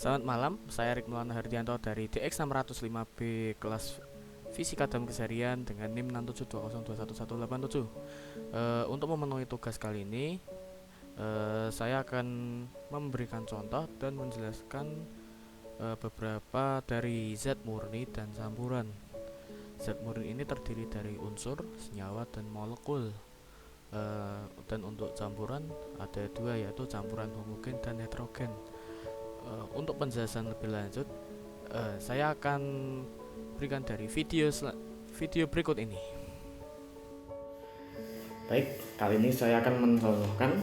Selamat malam, saya Rikmulan Hardianto dari DX605B kelas Fisika dan Keseharian dengan NIM 672021187. Untuk memenuhi tugas kali ini, saya akan memberikan contoh dan menjelaskan beberapa dari zat murni dan campuran. Zat murni ini terdiri dari unsur, senyawa, dan molekul. Dan untuk campuran ada dua, yaitu campuran homogen dan heterogen. Untuk penjelasan lebih lanjut, saya akan berikan dari video berikut ini. Baik, kali ini saya akan mencontohkan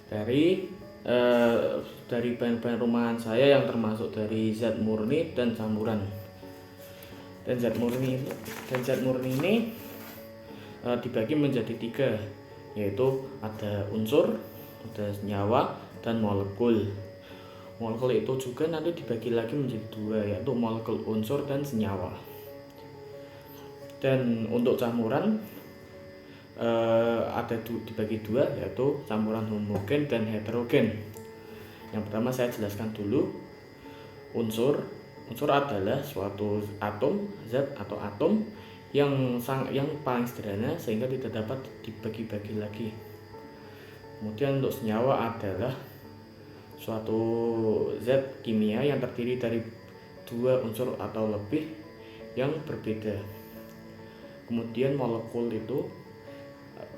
dari eh, bahan-bahan rumahan saya yang termasuk dari zat murni dan campuran. Dan zat murni ini dibagi menjadi tiga, yaitu ada unsur, ada senyawa, dan molekul. Molekul itu juga nanti dibagi lagi menjadi dua, yaitu molekul unsur dan senyawa. Dan untuk campuran ada dibagi dua, yaitu campuran homogen dan heterogen. Yang pertama saya jelaskan dulu. Unsur adalah suatu atom, zat atau atom yang paling sederhana sehingga tidak dapat dibagi-bagi lagi. Kemudian untuk senyawa adalah suatu zat kimia yang terdiri dari dua unsur atau lebih yang berbeda. Kemudian molekul itu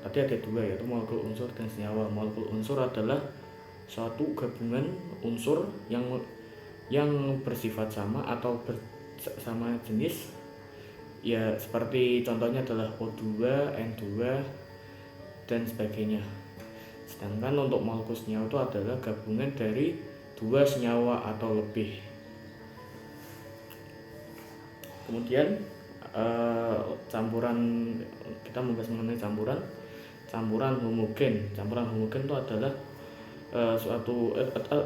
tadi ada dua, yaitu molekul unsur dan senyawa. Molekul unsur adalah suatu gabungan unsur yang bersifat sama atau bersama jenis, ya seperti contohnya adalah O2, N2, dan sebagainya. Sedangkan untuk molekul senyawa itu adalah gabungan dari dua senyawa atau lebih. Kemudian campuran, kita membahas mengenai campuran homogen. Campuran homogen itu adalah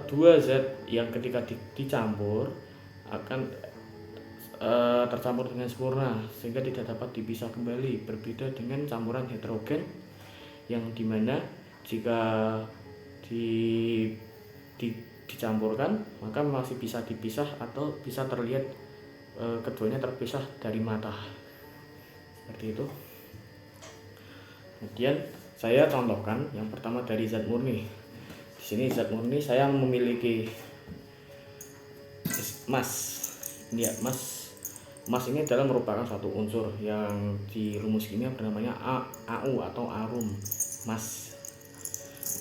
dua zat yang ketika dicampur akan tercampur dengan sempurna sehingga tidak dapat dipisah kembali. Berbeda dengan campuran heterogen yang dimana jika dicampurkan maka masih bisa dipisah atau bisa terlihat keduanya terpisah dari mata, seperti itu. Kemudian saya contohkan yang pertama dari zat murni. Di sini zat murni saya memiliki emas. Ini ya, emas ini adalah merupakan satu unsur yang di rumus kimia bernamanya AU atau arum emas.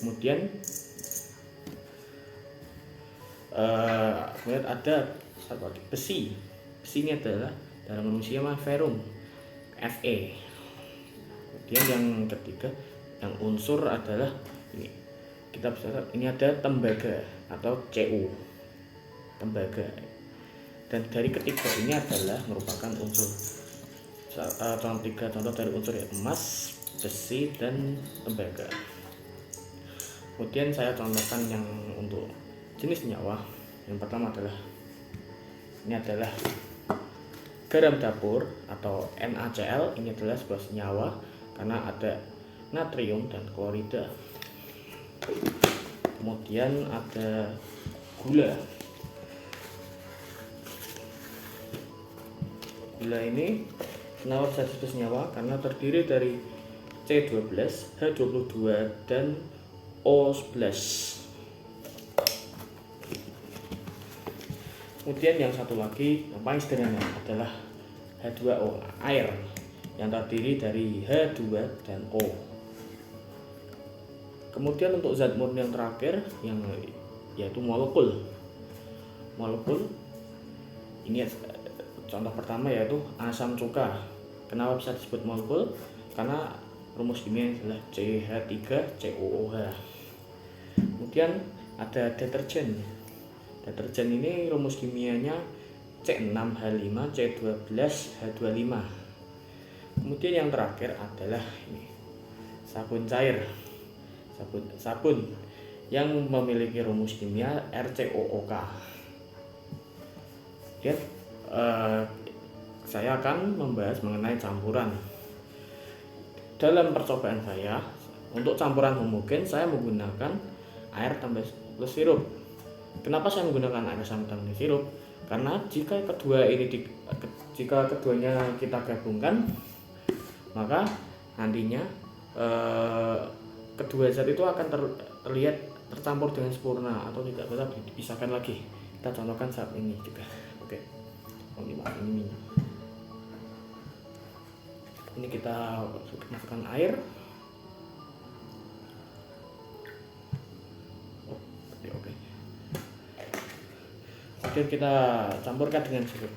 Kemudian ada satu lagi besi. Besi ini adalah dalam rumus kimia ferum, Fe. Kemudian yang ketiga, yang unsur adalah ini. Kita bisa lihat ini ada tembaga atau Cu, tembaga. Dan dari ketiga ini adalah merupakan unsur. Tiga contoh dari unsur ya, emas, besi, dan tembaga. Kemudian saya contohkan yang untuk jenis senyawa. Yang pertama adalah ini adalah garam dapur atau NaCl. Ini adalah sebuah senyawa karena ada natrium dan klorida. Kemudian ada gula. Gula ini kenapa bisa disebut senyawa? Karena terdiri dari C12, H22, dan O11. Kemudian yang satu lagi yang paling sederhana adalah H2O, air, yang terdiri dari H2 dan O. Kemudian untuk zat murni yang terakhir yaitu molekul. Molekul ini contoh pertama yaitu asam cuka. Kenapa bisa disebut molekul? Karena rumus kimia adalah CH3COOH. Kemudian ada deterjen. Deterjen ini rumus kimianya C6H5C12H25. Kemudian yang terakhir adalah ini, sabun cair. Sabun yang memiliki rumus kimia RCOOK. Kemudian saya akan membahas mengenai campuran. Dalam percobaan saya untuk campuran homogen saya menggunakan air tambah sirup. Kenapa saya menggunakan air asam dan sirup? Karena jika keduanya kita gabungkan, maka nantinya kedua zat itu akan terlihat tercampur dengan sempurna atau tidak bisa dipisahkan lagi. Kita contohkan saat ini juga. Oke. Ini minyak. Ini kita masukkan air. Oke. Kemudian kita campurkan dengan sirup.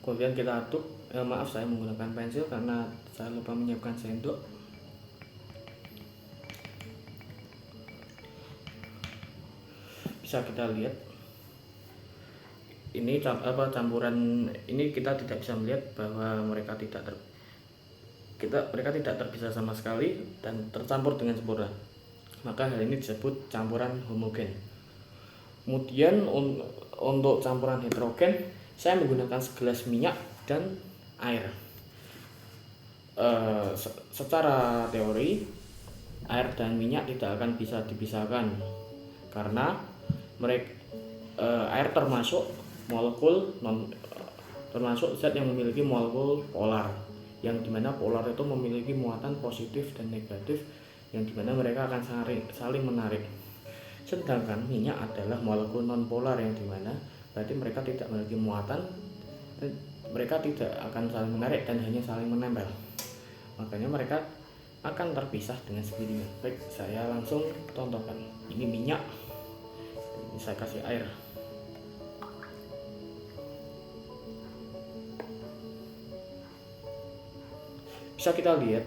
Kemudian kita aduk. Maaf, saya menggunakan pensil karena saya lupa menyiapkan sendok. Bisa kita lihat ini campuran ini, kita tidak bisa melihat bahwa mereka tidak terpisah sama sekali dan tercampur dengan sempurna. Maka hal ini disebut campuran homogen. Kemudian untuk campuran heterogen, saya menggunakan segelas minyak dan air. Secara teori, air dan minyak tidak akan bisa dipisahkan karena air termasuk zat yang memiliki molekul polar, yang dimana polar itu memiliki muatan positif dan negatif, yang dimana mereka akan saling menarik. Sedangkan minyak adalah molekul non polar, yang dimana berarti mereka tidak memiliki muatan, mereka tidak akan saling menarik dan hanya saling menempel. Makanya mereka akan terpisah dengan sendirinya. Baik, saya langsung contohkan. Ini minyak, ini saya kasih air. Bisa kita lihat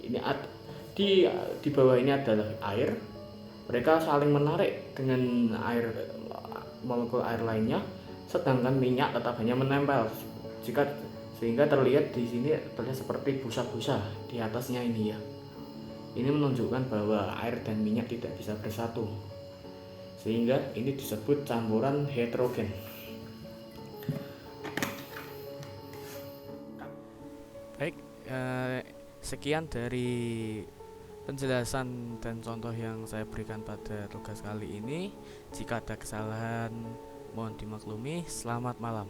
ini di bawah ini adalah air. Mereka saling menarik dengan molekul air lainnya, sedangkan minyak tetap hanya menempel. Sehingga terlihat di sini seperti busa-busa di atasnya ini ya. Ini menunjukkan bahwa air dan minyak tidak bisa bersatu, sehingga ini disebut campuran heterogen. Baik, sekian dari penjelasan dan contoh yang saya berikan pada tugas kali ini. Jika ada kesalahan, mohon dimaklumi. Selamat malam.